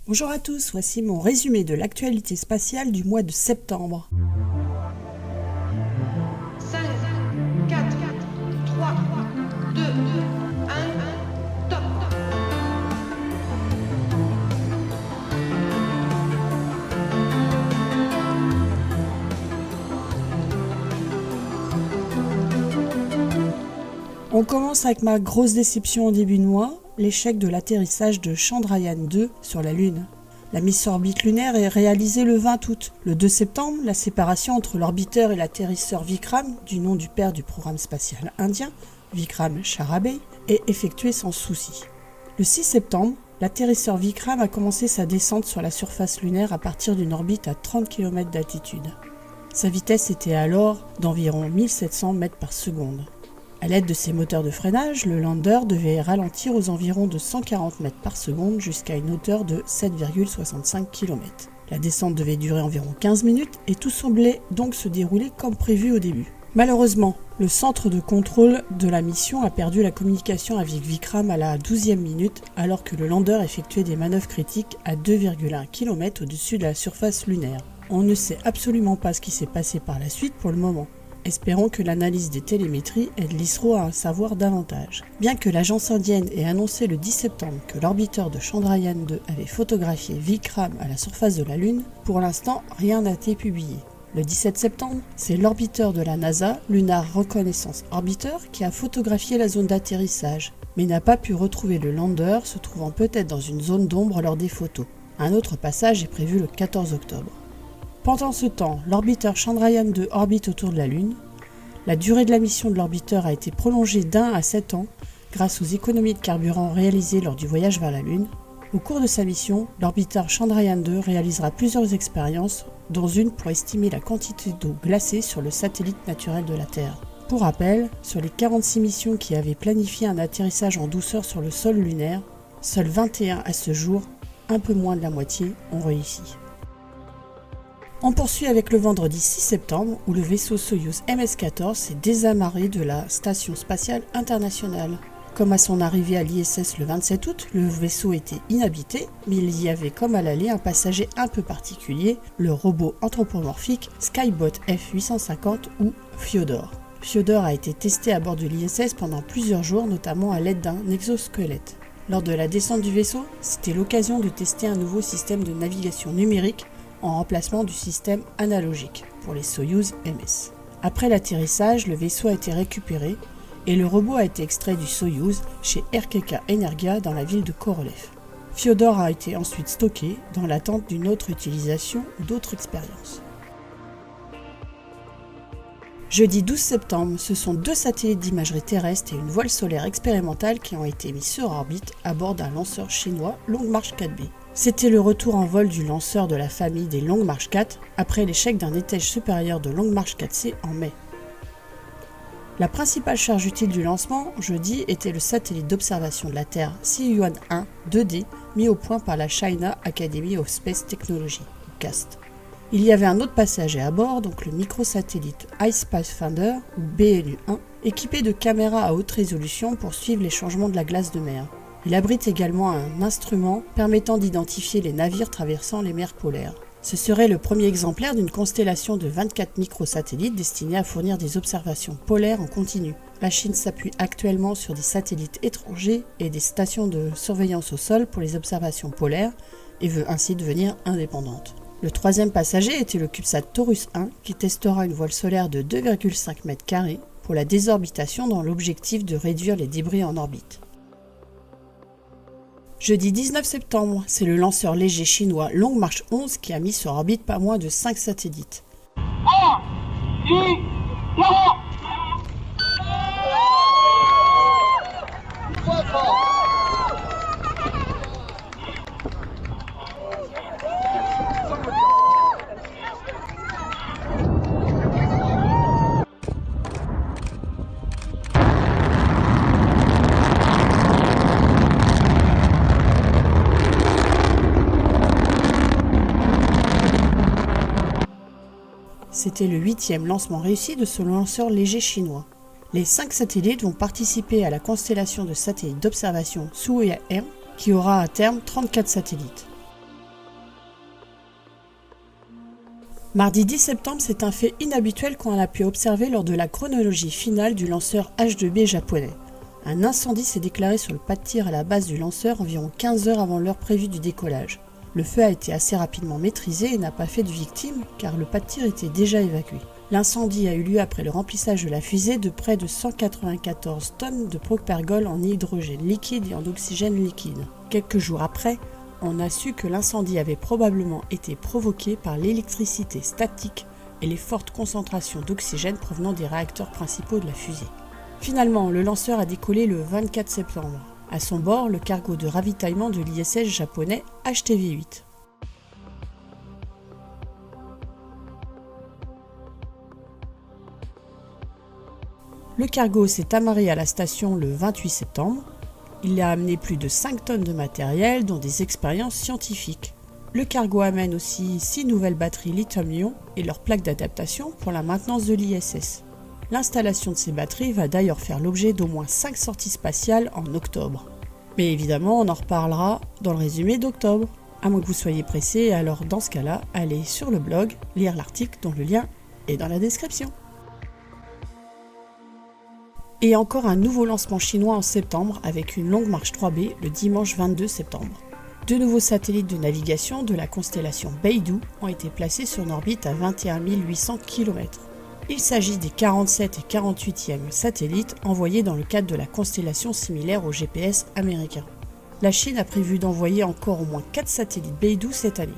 Bonjour à tous, voici mon résumé de l'actualité spatiale du mois de septembre. 5, 4, 3, 2, 1, top. On commence avec ma grosse déception au début de mois, l'échec de l'atterrissage de Chandrayaan-2 sur la Lune. La mise sur orbite lunaire est réalisée le 20 août. Le 2 septembre, la séparation entre l'orbiteur et l'atterrisseur Vikram, du nom du père du programme spatial indien, Vikram Sarabhai, est effectuée sans souci. Le 6 septembre, l'atterrisseur Vikram a commencé sa descente sur la surface lunaire à partir d'une orbite à 30 km d'altitude. Sa vitesse était alors d'environ 1700 mètres par seconde. À l'aide de ses moteurs de freinage, le lander devait ralentir aux environs de 140 mètres par seconde jusqu'à une hauteur de 7,65 km. La descente devait durer environ 15 minutes et tout semblait donc se dérouler comme prévu au début. Malheureusement, le centre de contrôle de la mission a perdu la communication avec Vikram à la 12e minute alors que le lander effectuait des manœuvres critiques à 2,1 km au-dessus de la surface lunaire. On ne sait absolument pas ce qui s'est passé par la suite pour le moment. Espérons que l'analyse des télémétries aide l'ISRO à en savoir davantage. Bien que l'agence indienne ait annoncé le 10 septembre que l'orbiteur de Chandrayaan-2 avait photographié Vikram à la surface de la Lune, pour l'instant rien n'a été publié. Le 17 septembre, c'est l'orbiteur de la NASA, Lunar Reconnaissance Orbiter, qui a photographié la zone d'atterrissage, mais n'a pas pu retrouver le lander, se trouvant peut-être dans une zone d'ombre lors des photos. Un autre passage est prévu le 14 octobre. Pendant ce temps, l'orbiteur Chandrayaan-2 orbite autour de la Lune. La durée de la mission de l'orbiteur a été prolongée d'1 à 7 ans grâce aux économies de carburant réalisées lors du voyage vers la Lune. Au cours de sa mission, l'orbiteur Chandrayaan-2 réalisera plusieurs expériences, dont une pour estimer la quantité d'eau glacée sur le satellite naturel de la Terre. Pour rappel, sur les 46 missions qui avaient planifié un atterrissage en douceur sur le sol lunaire, seules 21 à ce jour, un peu moins de la moitié, ont réussi. On poursuit avec le vendredi 6 septembre où le vaisseau Soyouz MS-14 s'est désamarré de la Station spatiale internationale. Comme à son arrivée à l'ISS le 27 août, le vaisseau était inhabité, mais il y avait comme à l'aller un passager un peu particulier, le robot anthropomorphique Skybot F850 ou Fyodor. Fyodor a été testé à bord de l'ISS pendant plusieurs jours, notamment à l'aide d'un exosquelette. Lors de la descente du vaisseau, c'était l'occasion de tester un nouveau système de navigation numérique en remplacement du système analogique pour les Soyouz MS. Après l'atterrissage, le vaisseau a été récupéré et le robot a été extrait du Soyouz chez RKK Energia dans la ville de Korolev. Fyodor a été ensuite stocké dans l'attente d'une autre utilisation ou d'autres expériences. Jeudi 12 septembre, ce sont 2 satellites d'imagerie terrestre et une voile solaire expérimentale qui ont été mis sur orbite à bord d'un lanceur chinois Long March 4B. C'était le retour en vol du lanceur de la famille des Long March 4 après l'échec d'un étage supérieur de Long March 4C en mai. La principale charge utile du lancement, jeudi, était le satellite d'observation de la Terre Siyuan-1 2D mis au point par la China Academy of Space Technology, CAST. Il y avait un autre passager à bord, donc le microsatellite Ice Pathfinder ou BLU-1, équipé de caméras à haute résolution pour suivre les changements de la glace de mer. Il abrite également un instrument permettant d'identifier les navires traversant les mers polaires. Ce serait le premier exemplaire d'une constellation de 24 microsatellites destinés à fournir des observations polaires en continu. La Chine s'appuie actuellement sur des satellites étrangers et des stations de surveillance au sol pour les observations polaires et veut ainsi devenir indépendante. Le troisième passager était le CubeSat Taurus 1 qui testera une voile solaire de 2,5 m² pour la désorbitation dans l'objectif de réduire les débris en orbite. Jeudi 19 septembre, c'est le lanceur léger chinois Long March 11 qui a mis sur orbite pas moins de 5 satellites. C'était le 8e lancement réussi de ce lanceur léger chinois. Les 5 satellites vont participer à la constellation de satellites d'observation Suoya-M, qui aura à terme 34 satellites. Mardi 10 septembre, c'est un fait inhabituel qu'on a pu observer lors de la chronologie finale du lanceur H-2B japonais. Un incendie s'est déclaré sur le pas de tir à la base du lanceur environ 15 heures avant l'heure prévue du décollage. Le feu a été assez rapidement maîtrisé et n'a pas fait de victimes car le pas de tir était déjà évacué. L'incendie a eu lieu après le remplissage de la fusée de près de 194 tonnes de propergol en hydrogène liquide et en oxygène liquide. Quelques jours après, on a su que l'incendie avait probablement été provoqué par l'électricité statique et les fortes concentrations d'oxygène provenant des réacteurs principaux de la fusée. Finalement, le lanceur a décollé le 24 septembre. À son bord, le cargo de ravitaillement de l'ISS japonais HTV-8. Le cargo s'est amarré à la station le 28 septembre. Il a amené plus de 5 tonnes de matériel, dont des expériences scientifiques. Le cargo amène aussi 6 nouvelles batteries lithium-ion et leurs plaques d'adaptation pour la maintenance de l'ISS. L'installation de ces batteries va d'ailleurs faire l'objet d'au moins 5 sorties spatiales en octobre. Mais évidemment, on en reparlera dans le résumé d'octobre. À moins que vous soyez pressé, alors dans ce cas-là, allez sur le blog, lire l'article dont le lien est dans la description. Et encore un nouveau lancement chinois en septembre avec une longue marche 3B le dimanche 22 septembre. 2 nouveaux satellites de navigation de la constellation Beidou ont été placés sur une orbite à 21 800 km. Il s'agit des 47 et 48e satellites envoyés dans le cadre de la constellation similaire au GPS américain. La Chine a prévu d'envoyer encore au moins 4 satellites Beidou cette année.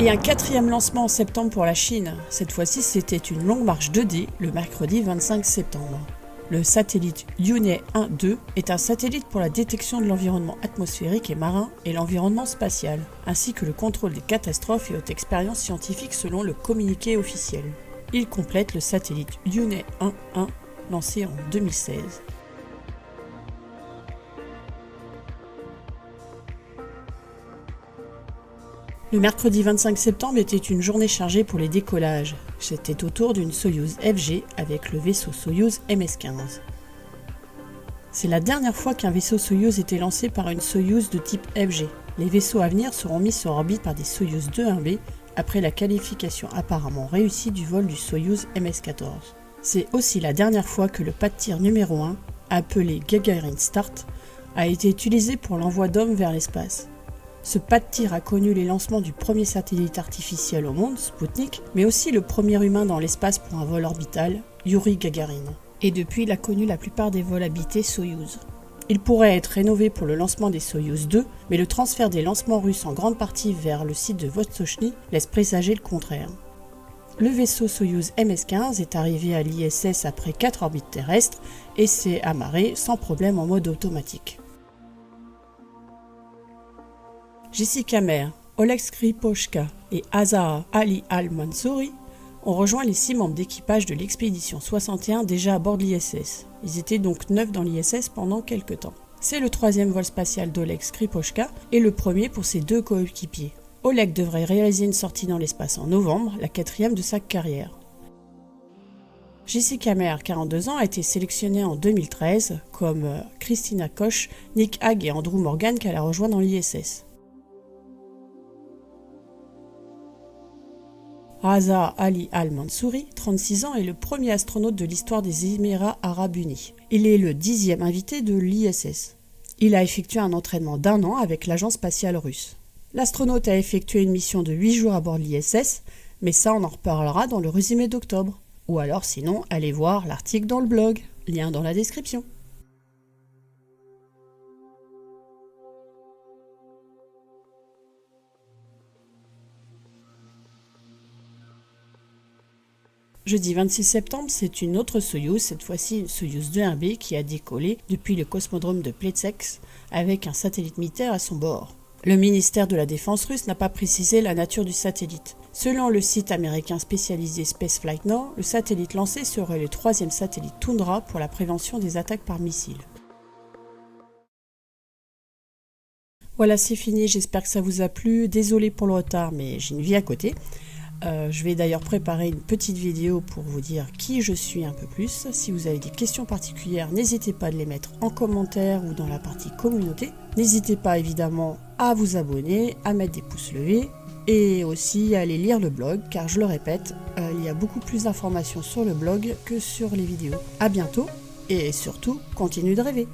Et un 4e lancement en septembre pour la Chine. Cette fois-ci, c'était une longue marche 2D le mercredi 25 septembre. Le satellite Yunai 1-2 est un satellite pour la détection de l'environnement atmosphérique et marin et l'environnement spatial, ainsi que le contrôle des catastrophes et hautes expériences scientifiques selon le communiqué officiel. Il complète le satellite Yunai 1-1 lancé en 2016. Le mercredi 25 septembre était une journée chargée pour les décollages. C'était au tour d'une Soyouz FG avec le vaisseau Soyouz MS-15. C'est la dernière fois qu'un vaisseau Soyouz était lancé par une Soyouz de type FG. Les vaisseaux à venir seront mis sur orbite par des Soyouz 2-1B après la qualification apparemment réussie du vol du Soyouz MS-14. C'est aussi la dernière fois que le pas de tir numéro 1, appelé Gagarin Start, a été utilisé pour l'envoi d'hommes vers l'espace. Ce pas de tir a connu les lancements du premier satellite artificiel au monde, Sputnik, mais aussi le premier humain dans l'espace pour un vol orbital, Yuri Gagarin. Et depuis, il a connu la plupart des vols habités Soyouz. Il pourrait être rénové pour le lancement des Soyouz 2, mais le transfert des lancements russes en grande partie vers le site de Vostochny laisse présager le contraire. Le vaisseau Soyouz MS-15 est arrivé à l'ISS après 4 orbites terrestres et s'est amarré sans problème en mode automatique. Jessica Meir, Oleg Skripochka et Azaa Ali Al-Mansouri ont rejoint les 6 membres d'équipage de l'expédition 61 déjà à bord de l'ISS. Ils étaient donc 9 dans l'ISS pendant quelques temps. C'est le 3e vol spatial d'Oleg Skripochka et le premier pour ses 2 coéquipiers. Oleg devrait réaliser une sortie dans l'espace en novembre, la 4e de sa carrière. Jessica Meir, 42 ans, a été sélectionnée en 2013, comme Christina Koch, Nick Hague et Andrew Morgan qu'elle a rejoint dans l'ISS. Azaa Ali Al-Mansouri, 36 ans, est le premier astronaute de l'histoire des Émirats Arabes Unis. Il est le 10e invité de l'ISS. Il a effectué un entraînement d'1 an avec l'agence spatiale russe. L'astronaute a effectué une mission de 8 jours à bord de l'ISS, mais ça on en reparlera dans le résumé d'octobre. Ou alors sinon, allez voir l'article dans le blog, lien dans la description. Jeudi 26 septembre, c'est une autre Soyouz, cette fois-ci une Soyouz 2-1B qui a décollé depuis le cosmodrome de Plesetsk avec un satellite militaire à son bord. Le ministère de la Défense russe n'a pas précisé la nature du satellite. Selon le site américain spécialisé Spaceflight Now, le satellite lancé serait le 3e satellite Toundra pour la prévention des attaques par missiles. Voilà, c'est fini, j'espère que ça vous a plu. Désolé pour le retard, mais j'ai une vie à côté. Je vais d'ailleurs préparer une petite vidéo pour vous dire qui je suis un peu plus. Si vous avez des questions particulières, n'hésitez pas à les mettre en commentaire ou dans la partie communauté. N'hésitez pas évidemment à vous abonner, à mettre des pouces levés et aussi à aller lire le blog car je le répète, il y a beaucoup plus d'informations sur le blog que sur les vidéos. A bientôt et surtout, continuez de rêver.